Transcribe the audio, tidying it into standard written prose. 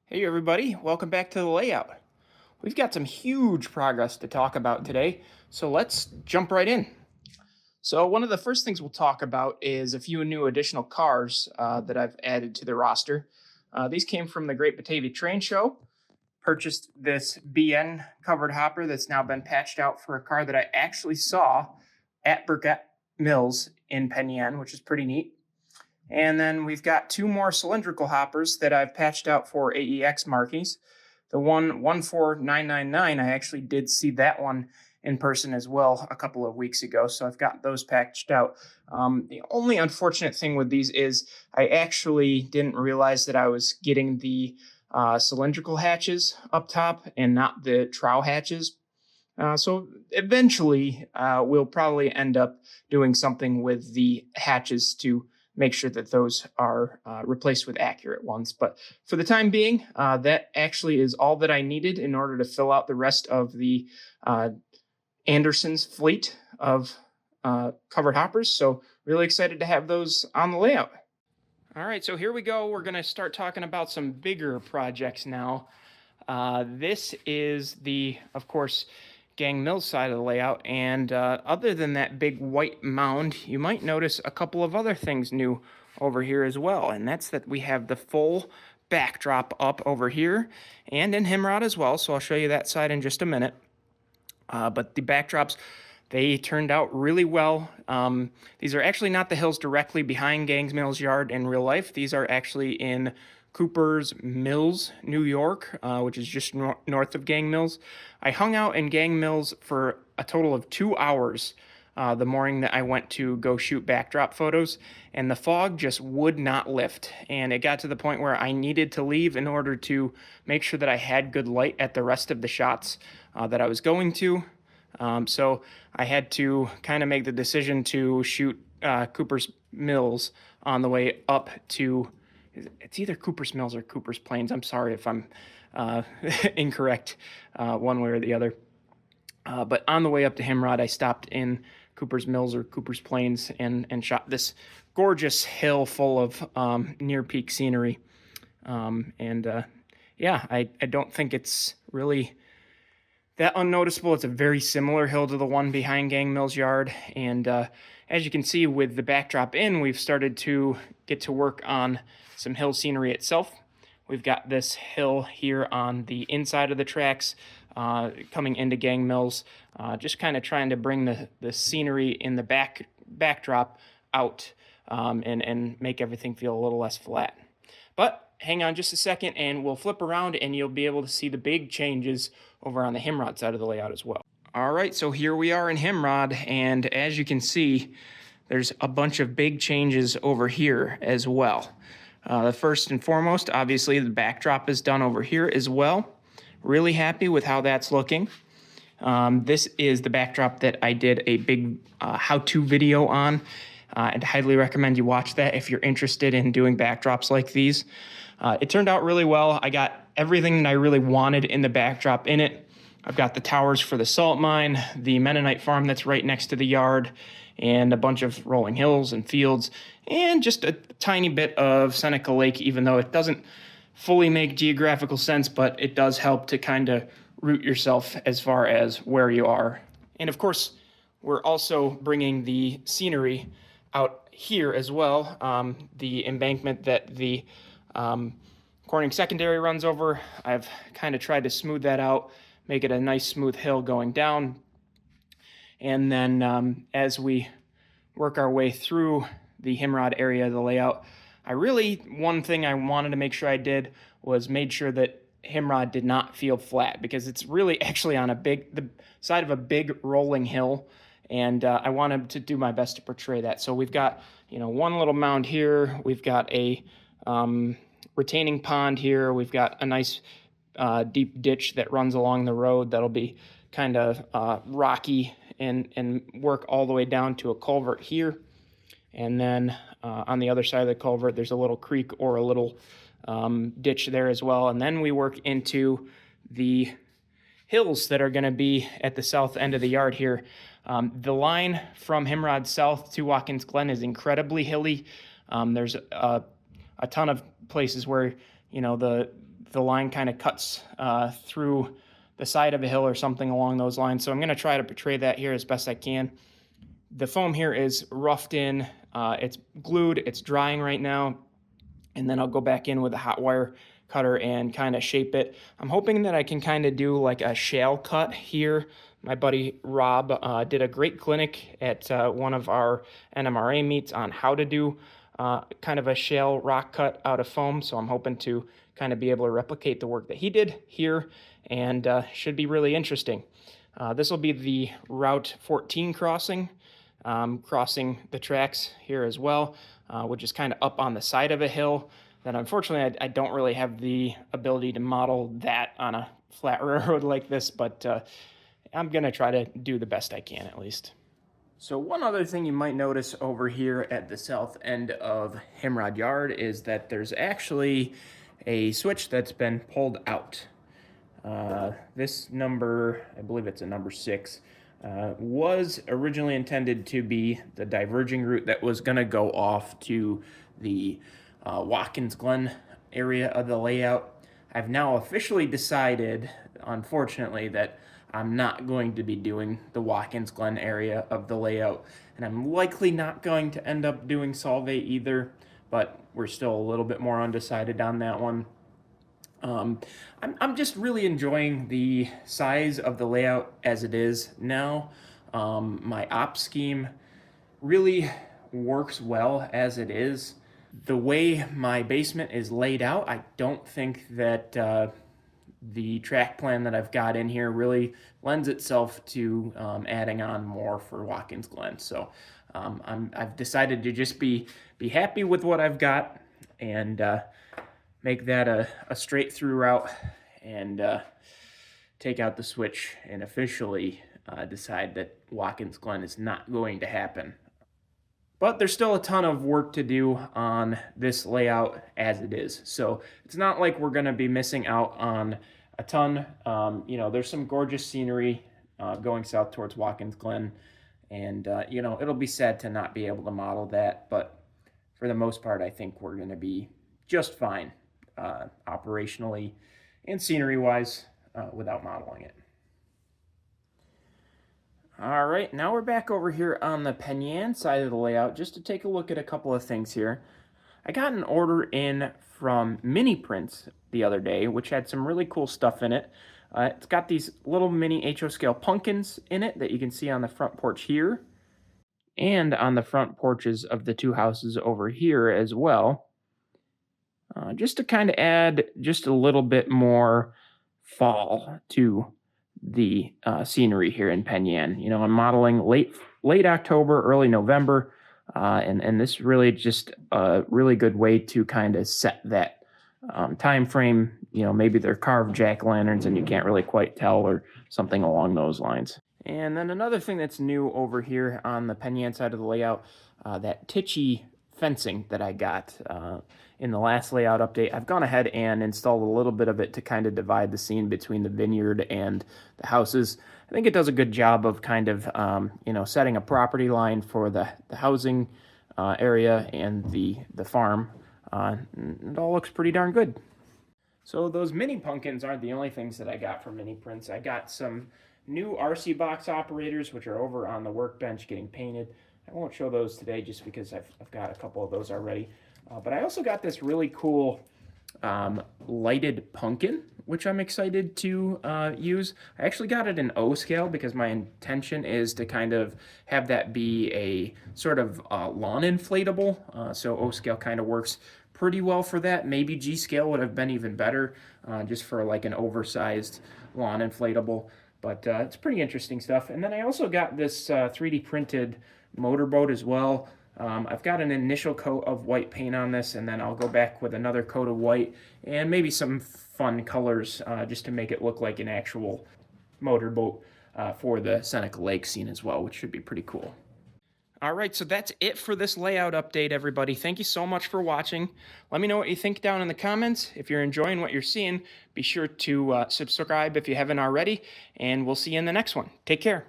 Hey everybody, welcome back to the layout. We've got some huge progress to talk about today, so let's jump right in. So one of the first things we'll talk about is a few new additional cars that I've added to the roster. These came from the Great Batavia Train Show. Purchased this BN covered hopper that's now been patched out for a car that I actually saw at Burkett Mills in Penn Yan, which is pretty neat. And then we've got two more cylindrical hoppers that I've patched out for AEX markings. The one 14999, I actually did see that one in person as well a couple of weeks ago, so I've got those patched out. The only unfortunate thing with these is I actually didn't realize that I was getting the cylindrical hatches up top and not the trow hatches. So eventually, we'll probably end up doing something with the hatches to make sure that those are replaced with accurate ones. But for the time being, that actually is all that I needed in order to fill out the rest of the Anderson's fleet of covered hoppers. So really excited to have those on the layout. All right, so here we go. We're going to start talking about some bigger projects now. This is the, of course, Gang Mills side of the layout, and other than that big white mound, you might notice a couple of other things new over here as well, and that's that we have the full backdrop up over here and in Himrod as well, so I'll show you that side in just a minute. But the backdrops, they turned out really well. These are actually not the hills directly behind Gang Mills' yard in real life. These are actually in Cooper's Mills, New York, which is just north of Gang Mills. I hung out in Gang Mills for a total of 2 hours the morning that I went to go shoot backdrop photos, and the fog just would not lift. And it got to the point where I needed to leave in order to make sure that I had good light at the rest of the shots that I was going to. So I had to kind of make the decision to shoot Cooper's Mills on the way up to, it's either Cooper's Mills or Cooper's Plains. I'm sorry if I'm incorrect one way or the other. But on the way up to Himrod, I stopped in Cooper's Mills or Cooper's Plains and shot this gorgeous hill full of near peak scenery. Yeah, I don't think it's really that unnoticeable. It's a very similar hill to the one behind Gang Mills' yard. And as you can see with the backdrop in, we've started to get to work on some hill scenery itself. We've got this hill here on the inside of the tracks coming into Gang Mills, just kind of trying to bring the scenery in the backdrop out and make everything feel a little less flat. But hang on just a second and we'll flip around and you'll be able to see the big changes over on the Himrod side of the layout as well. All right, so here we are in Himrod, and as you can see, there's a bunch of big changes over here as well. The first and foremost, obviously, the backdrop is done over here as well. Really happy with how that's looking. This is the backdrop that I did a big how-to video on. I'd highly recommend you watch that if you're interested in doing backdrops like these. It turned out really well. I got everything that I really wanted in the backdrop in it. I've got the towers for the salt mine, the Mennonite farm that's right next to the yard, and a bunch of rolling hills and fields, and just a tiny bit of Seneca Lake, even though it doesn't fully make geographical sense, but it does help to kind of root yourself as far as where you are. And of course, we're also bringing the scenery out here as well. The embankment that the Corning Secondary runs over, I've kind of tried to smooth that out, make it a nice smooth hill going down. And then as we work our way through the Himrod area of the layout, one thing I wanted to make sure I did was made sure that Himrod did not feel flat, because it's really actually on the side of a big rolling hill, and I wanted to do my best to portray that. So we've got, one little mound here, we've got a retaining pond here, we've got a nice deep ditch that runs along the road that'll be kind of rocky and work all the way down to a culvert here. And then on the other side of the culvert, there's a little creek or a little ditch there as well. And then we work into the hills that are going to be at the south end of the yard here. The line from Himrod south to Watkins Glen is incredibly hilly. There's a ton of places where, the the line kind of cuts through the side of a hill or something along those lines. So I'm going to try to portray that here as best I can. The foam here is roughed in, it's glued, it's drying right now, and then I'll go back in with a hot wire cutter and kind of shape it. I'm hoping that I can kind of do like a shale cut here. My buddy Rob did a great clinic at one of our NMRA meets on how to do kind of a shale rock cut out of foam. So I'm hoping to kind of be able to replicate the work that he did here, and should be really interesting. This will be the Route 14 crossing, crossing the tracks here as well, which is kind of up on the side of a hill that unfortunately I don't really have the ability to model that on a flat railroad like this, but I'm going to try to do the best I can at least. So one other thing you might notice over here at the south end of Himrod Yard is that there's actually a switch that's been pulled out. This number, I believe it's a number 6, was originally intended to be the diverging route that was going to go off to the Watkins Glen area of the layout. I've now officially decided, unfortunately, that I'm not going to be doing the Watkins Glen area of the layout, and I'm likely not going to end up doing Solvay either, but we're still a little bit more undecided on that one. I'm just really enjoying the size of the layout as it is now. My op scheme really works well as it is. The way my basement is laid out, I don't think that the track plan that I've got in here really lends itself to adding on more for Watkins Glen. So I've decided to just be happy with what I've got and make that a straight through route, and take out the switch and officially decide that Watkins Glen is not going to happen. But there's still a ton of work to do on this layout as it is. So it's not like we're going to be missing out on a ton. There's some gorgeous scenery going south towards Watkins Glen. And, it'll be sad to not be able to model that. But for the most part, I think we're going to be just fine operationally and scenery-wise without modeling it. All right, now we're back over here on the Penyan side of the layout just to take a look at a couple of things here. I got an order in from Mini Prints the other day, which had some really cool stuff in it. It's got these little mini HO scale pumpkins in it that you can see on the front porch here and on the front porches of the two houses over here as well. Just to kind of add just a little bit more fall to the scenery here in Penyan. I'm modeling late October, early November, and this really just a really good way to kind of set that time frame. Maybe they're carved jack-o'-lanterns and you can't really quite tell, or something along those lines. And then another thing that's new over here on the Penyan side of the layout, that Tichy fencing that I got in the last layout update. I've gone ahead and installed a little bit of it to kind of divide the scene between the vineyard and the houses. I think it does a good job of kind of, setting a property line for the housing area and the farm. It all looks pretty darn good. So those mini pumpkins aren't the only things that I got from Mini Prints. I got some new RC box operators, which are over on the workbench getting painted. I won't show those today just because I've got a couple of those already. But I also got this really cool lighted pumpkin, which I'm excited to use. I actually got it in O scale because my intention is to kind of have that be a sort of lawn inflatable. So O scale kind of works pretty well for that. Maybe G scale would have been even better just for like an oversized lawn inflatable. But it's pretty interesting stuff. And then I also got this 3D printed motorboat as well. I've got an initial coat of white paint on this, and then I'll go back with another coat of white and maybe some fun colors just to make it look like an actual motorboat for the Seneca Lake scene as well, which should be pretty cool. All right, so that's it for this layout update, everybody. Thank you so much for watching. Let me know what you think down in the comments. If you're enjoying what you're seeing, be sure to subscribe if you haven't already, and we'll see you in the next one. Take care.